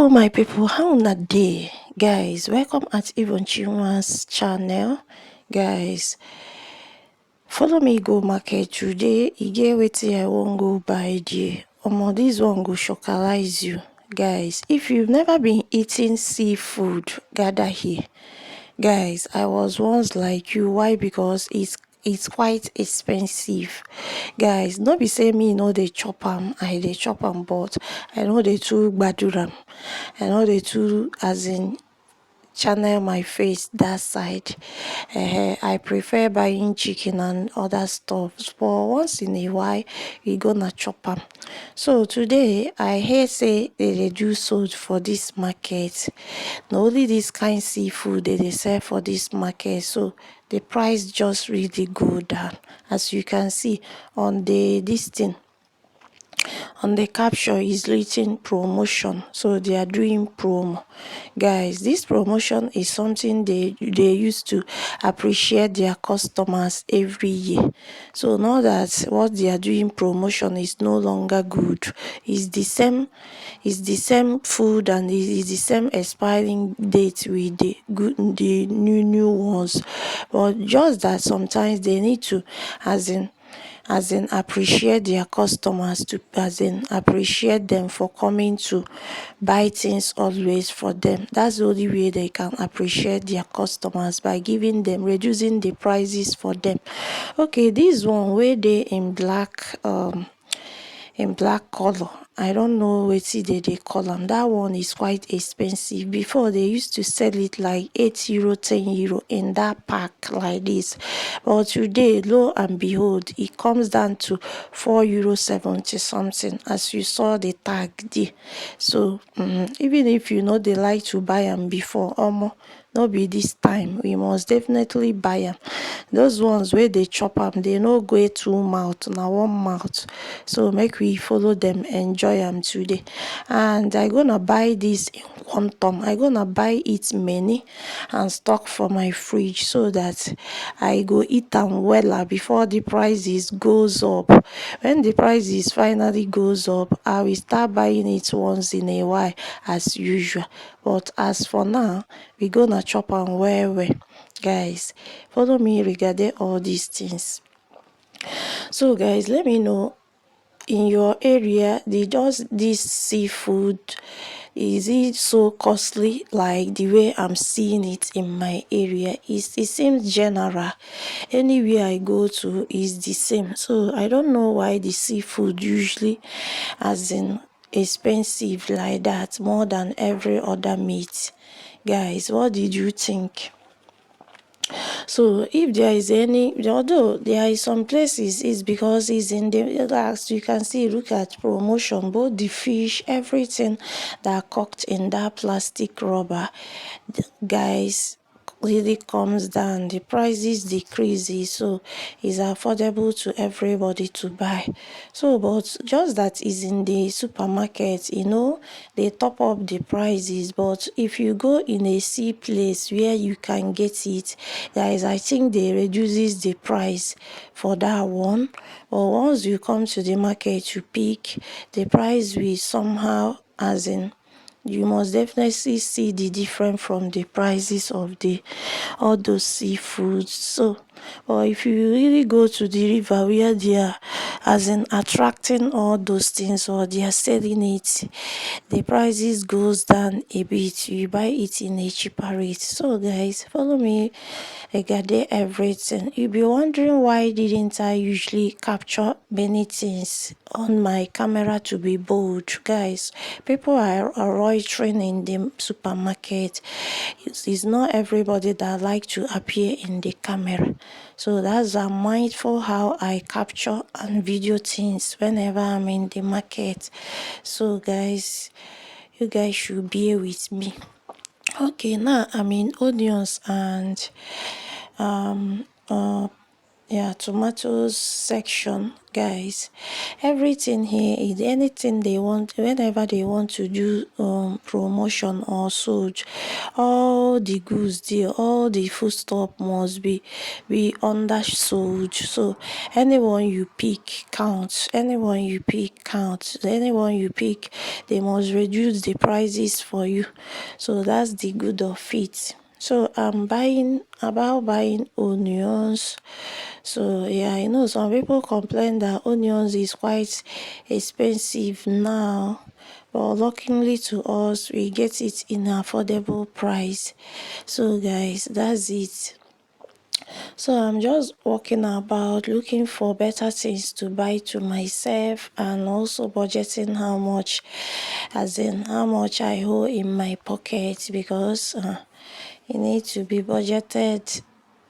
Hello my people, how na day? Guys, welcome at Even Chinwa's channel. Guys, follow me go market today. E get wetin I wan go buy there. Omo, this one go chocolize you. Guys, if you've never been eating seafood, gather here. Guys, I was once like you. Why? Because it's quite expensive. Guys, no be say me no dey chop am, I dey chop am, but I no dey too gbadu am. I no dey too, as in, channel my face that side. I prefer buying chicken and other stuff, but once in a while we gonna chop am. So today I hear say they do sold for this market. Na only this kind seafood they sell for this market, so the price just really go down. As you can see on this thing, on the caption is written promotion, so they are doing promo. Guys, this promotion is something they used to appreciate their customers every year. So now that what they are doing promotion is no longer good, it's the same food, and it's the same expiring date with the new ones, but just that sometimes they need to, as in appreciate their customers, to appreciate them for coming to buy things always for them. That's the only way they can appreciate their customers, by reducing the prices for them. Okay, this one where they in black color, I don't know wetin they call them. That one is quite expensive. Before, they used to sell it like €8, €10 in that pack like this, but today, lo and behold, it comes down to €4.70 something, as you saw the tag there. So even if you know they like to buy them before, no be this time, we must definitely buy them. Those ones where they chop them, they no go two mouth, na one mouth. So make we follow them enjoy them today. And I gonna buy this in quantum. I gonna buy it many and stock for my fridge, so that I go eat them wella before the prices goes up. When the prices finally goes up, I will start buying it once in a while as usual. But as for now, we gonna chop and well. Guys, follow me regarding all these things. So guys, let me know, in your area, does this seafood, is it so costly like the way I'm seeing it in my area? It seems general, anywhere I go to is the same. So I don't know why the seafood usually, as in, expensive like that, more than every other meat. Guys, what did you think? So if there is any, although there is some places, it's because it's in the, as you can see, look at promotion, both the fish, everything that are cooked in that plastic rubber, guys, really comes down, the prices decreases, so it's affordable to everybody to buy. So but just that is in the supermarket, they top up the prices. But if you go in a sea place where you can get it, guys, I think they reduces the price for that one. But once you come to the market to pick, the price will somehow, as in, you must definitely see the difference from the prices of all those seafoods. So, or if you really go to the river where they are, as in, attracting all those things, or they are selling it, the prices goes down a bit, you buy it in a cheaper rate. So guys, follow me regarding everything. You'll be wondering, why didn't I usually capture many things on my camera to be bold? Guys, people are loitering in the supermarket. It's not everybody that like to appear in the camera, so that's, I'm mindful how I capture and video things whenever I'm in the market. So guys, you guys should bear with me. Okay, now I'm in onions and yeah, tomatoes section, guys. Everything here is anything they want. Whenever they want to do promotion or sold, all the goods there, all the food stuff must be undersold. So anyone you pick counts. Anyone you pick counts. Anyone you pick, they must reduce the prices for you. So that's the good of it. So I'm buying onions. So yeah, I know some people complain that onions is quite expensive now, but luckily to us, we get it in affordable price. So guys, that's it. So I'm just walking about looking for better things to buy to myself and also budgeting how much, as in how much I hold in my pocket, because it needs to be budgeted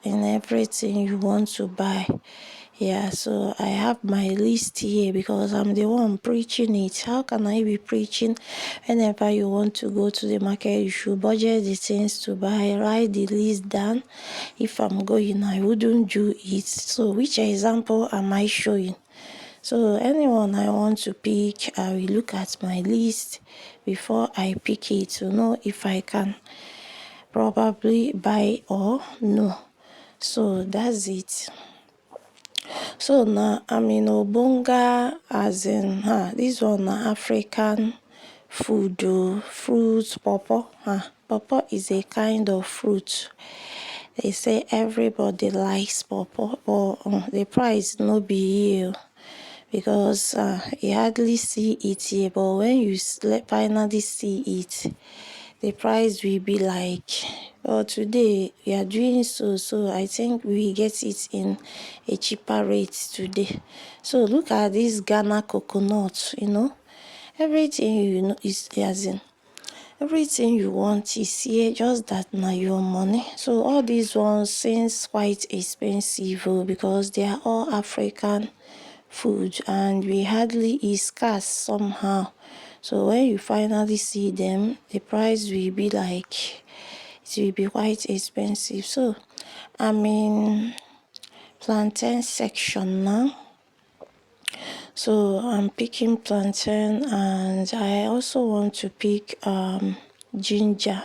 in everything you want to buy. Yeah, so I have my list here because I'm the one preaching it. How can I be preaching? Whenever you want to go to the market, you should budget the things to buy, write the list down. If I'm going, I wouldn't do it. So which example am I showing? So anyone I want to pick, I will look at my list before I pick it to know if I can probably buy or no. So that's it. So now I'm in Obonga, as in this one na African food fruit pawpaw. Pawpaw is a kind of fruit. They say everybody likes pawpaw, but the price no be here because you hardly see it here. But when you finally see it, the price will be like, well, today we are doing so I think we get it in a cheaper rate today. So look at this Ghana coconut, everything you know is, as in everything you want is here, just that now your money. So all these ones seems quite expensive because they are all African food and we hardly is scarce somehow. So when you finally see them, the price will be like, it will be quite expensive. So I'm in plantain section now. So I'm picking plantain and I also want to pick ginger,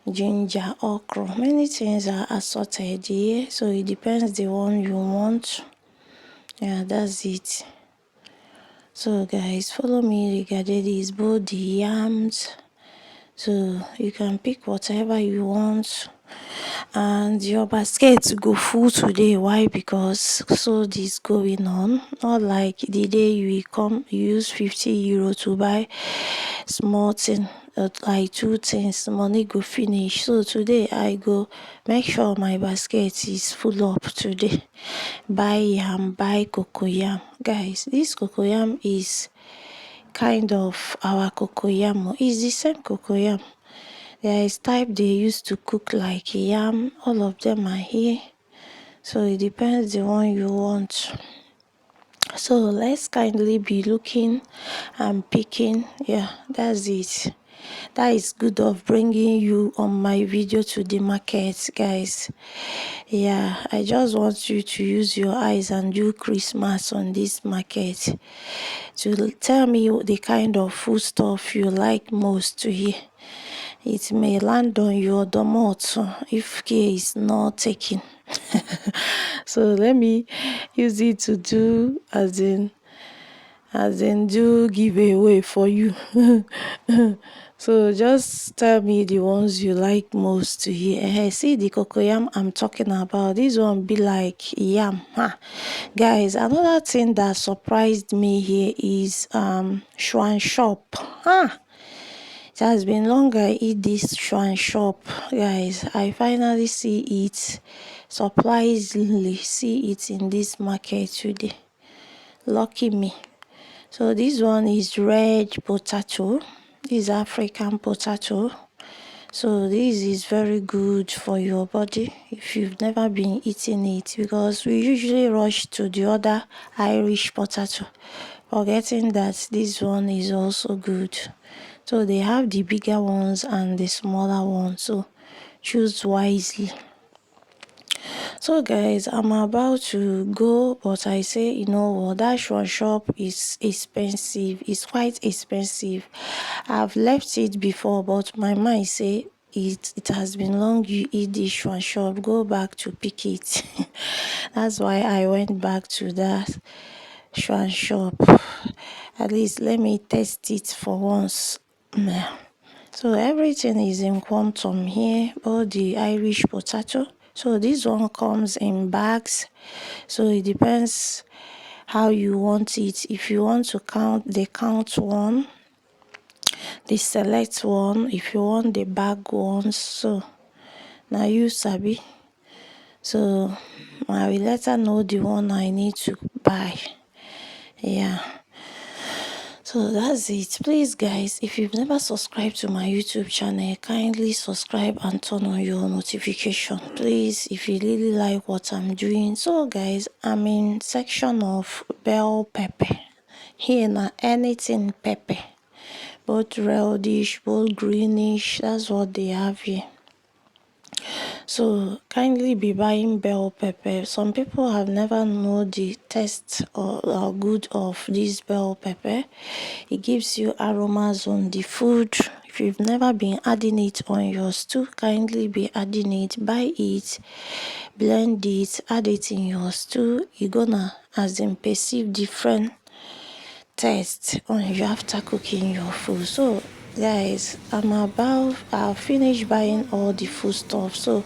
okra. Many things are assorted here, so it depends the one you want. Yeah, that's it. So guys, follow me regarding this, both the yams. So you can pick whatever you want and your basket go full today. Why? Because so this going on, not like the day you come use 50 euro to buy small thing, like two things, money go finish. So today I go make sure my basket is full up today. Buy yam, buy cocoyam. Guys, this cocoyam is kind of our cocoyam. It's the same cocoyam. There is type they used to cook like yam. All of them are here. So it depends the one you want. So let's kindly be looking and picking. Yeah, that's it. That is good of bringing you on my video to the market, guys. Yeah, I just want you to use your eyes and do Christmas on this market to tell me the kind of food stuff you like most to hear. It may land on your domot if care is not taken. So let me use it to do as in do giveaway for you. So just tell me the ones you like most to hear. See the cocoyam I'm talking about. This one be like yam. Guys, another thing that surprised me here is Schwan shop. It has been long I eat this Schwan shop, guys. I finally see it, surprisingly see it in this market today. Lucky me. So this one is red potato. This is African potato. So this is very good for your body if you've never been eating it, because we usually rush to the other Irish potato, forgetting that this one is also good. So they have the bigger ones and the smaller ones, so choose wisely. So guys, I'm about to go, but I say, you know what, that one shop is expensive. It's quite expensive. I've left it before, but my mind say it has been long you eat this one shop. Go back to pick it. That's why I went back to that one shop. At least let me test it for once. So everything is in quantum here, all the Irish potato. So this one comes in bags. So it depends how you want it. If you want to count, they count one, they select one. If you want the bag ones, so now you sabi. So I will let her know the one I need to buy. Yeah. So that's it. Please guys, if you've never subscribed to my YouTube channel, kindly subscribe and turn on your notification, please, if you really like what I'm doing. So guys, I'm in section of bell pepper. Here now, anything pepper, both reddish, both greenish, that's what they have here. So kindly be buying bell pepper. Some people have never known the taste or good of this bell pepper. It gives you aromas on the food. If you've never been adding it on your stew, kindly be adding it. Buy it, blend it, add it in your stew. You're gonna as in perceive different taste on you after cooking your food. So guys, I'll finish buying all the food stuff. So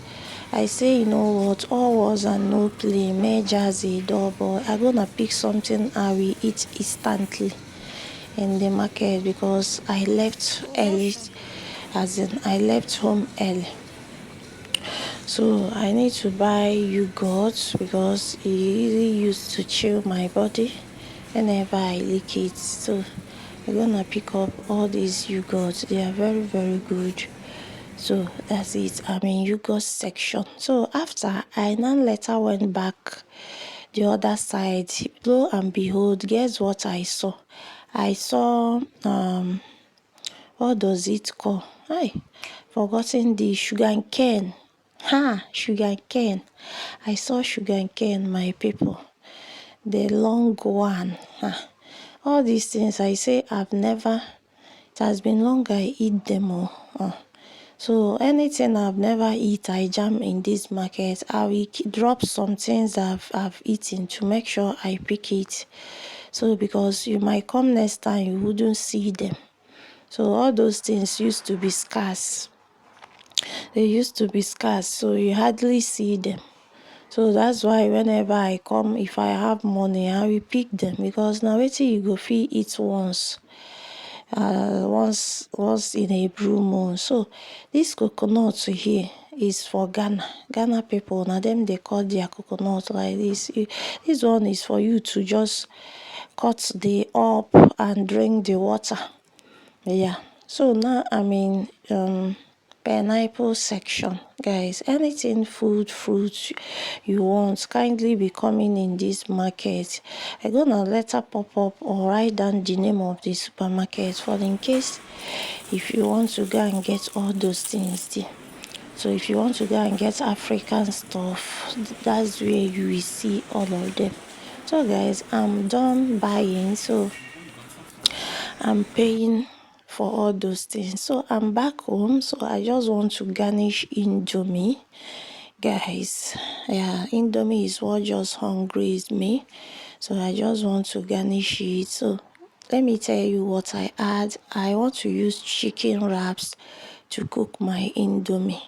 I say, you know what, all was and no play, measures a double. I'm gonna pick something I will eat instantly in the market because I left early, as in I left home early. So I need to buy yogurt because it really used to chill my body whenever I lick it. So I'm gonna pick up all these yogurts. They are very, very good. So that's it. I'm in yogurt section. So after I now later went back the other side, lo and behold, guess what I saw? I saw what does it call? I forgotten the sugar cane. Sugar cane. I saw sugar cane, my people. The long one. All these things I say I've never. It has been long I eat them all. So anything I've never eat, I jam in this market. I will drop some things I've eaten to make sure I pick it. So because you might come next time, you wouldn't see them. So all those things used to be scarce. They used to be scarce, so you hardly see them. So that's why whenever I come, if I have money, I will pick them because now wetin you go fit eat once in a blue moon. So this coconut here is for Ghana people. Now them they call their coconut like this. This one is for you to just cut the up and drink the water. Yeah. So now I'm in pineapple section, guys. Anything fruits you want, kindly be coming in this market. I'm gonna later pop up or write down the name of the supermarket for in case if you want to go and get all those things there. So if you want to go and get African stuff, that's where you will see all of them. So guys, I'm done buying, so I'm paying for all those things. So I'm back home, so I just want to garnish indomie, guys. Yeah, indomie is what just hungries me, so I just want to garnish it. So let me tell you what I add. I want to use chicken wraps to cook my indomie.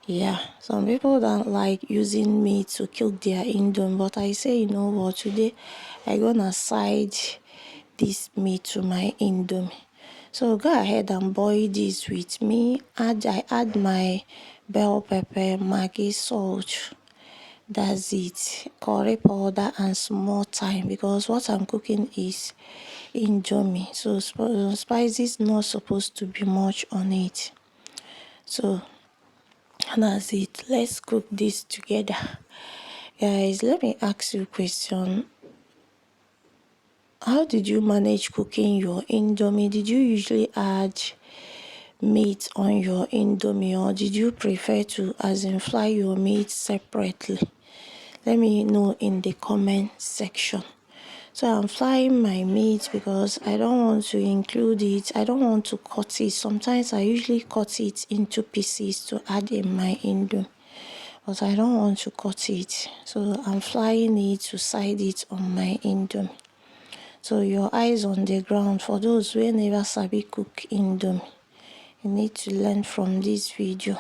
Yeah, some people don't like using meat to cook their indomie, but I say, you know what, today I gonna side this meat to my indomie. So go ahead and boil this with me. I add my bell pepper, Maggi, salt. That's it. Curry powder and small thyme because what I'm cooking is indomie. So spices not supposed to be much on it. So that's it. Let's cook this together. Guys, let me ask you a question. How did you manage cooking your indomie? Did you usually add meat on your indomie or did you prefer to as in fry your meat separately? let me know in the comment section. So I'm frying my meat because I don't want to include it. I don't want to cut it. Sometimes I usually cut it into pieces to add in my indomie, but I don't want to cut it. So I'm frying it to side it on my indomie. So your eyes on the ground for those who never sabi cook indomie. You need to learn from this video.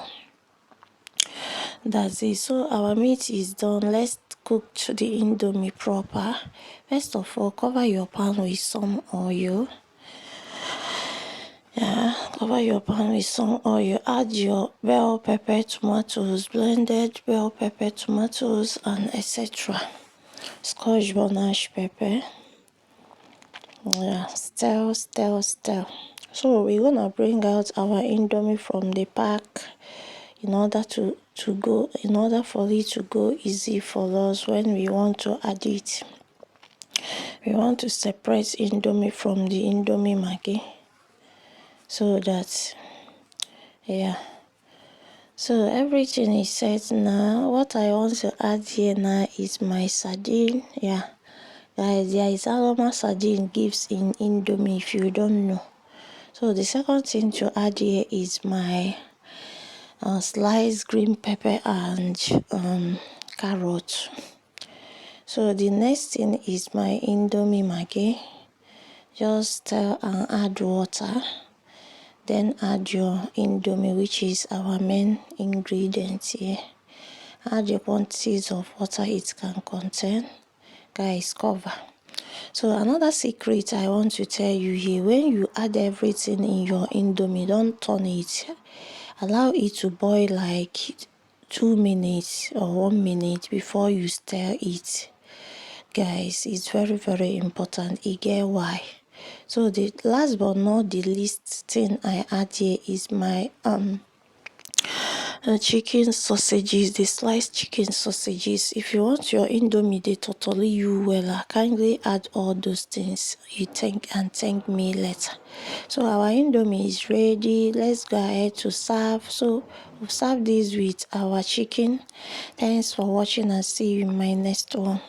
That's it. So our meat is done. Let's cook the indomie proper. First of all, cover your pan with some oil. Cover your pan with some oil. Add your bell pepper, tomatoes, blended bell pepper, tomatoes, and etc. Scotch bonnet pepper. Stir. So we're gonna bring out our indomie from the pack in order for it to go easy for us when we want to add it. We want to separate indomie from the indomie maggi, so that so everything is set now. What I want to add here now is my sardine. Guys, there is aroma sardine gives in indomie if you don't know. So the second thing to add here is my sliced green pepper and carrot. So the next thing is my indomie maggi. Just stir and add water, then add your indomie, which is our main ingredient here. Add the quantities of water it can contain. Guys, cover. So another secret I want to tell you here, when you add everything in your indomie, don't turn it. Allow it to boil like 2 minutes or 1 minute before you stir it. Guys, it's very, very important. You get why. So the last but not the least thing I add here is my chicken sausages, the sliced chicken sausages. If you want your indomie they totally you well, kindly add all those things. You thank me later. So our indomie is ready. Let's go ahead to serve. So we'll serve this with our chicken. Thanks for watching and see you in my next one.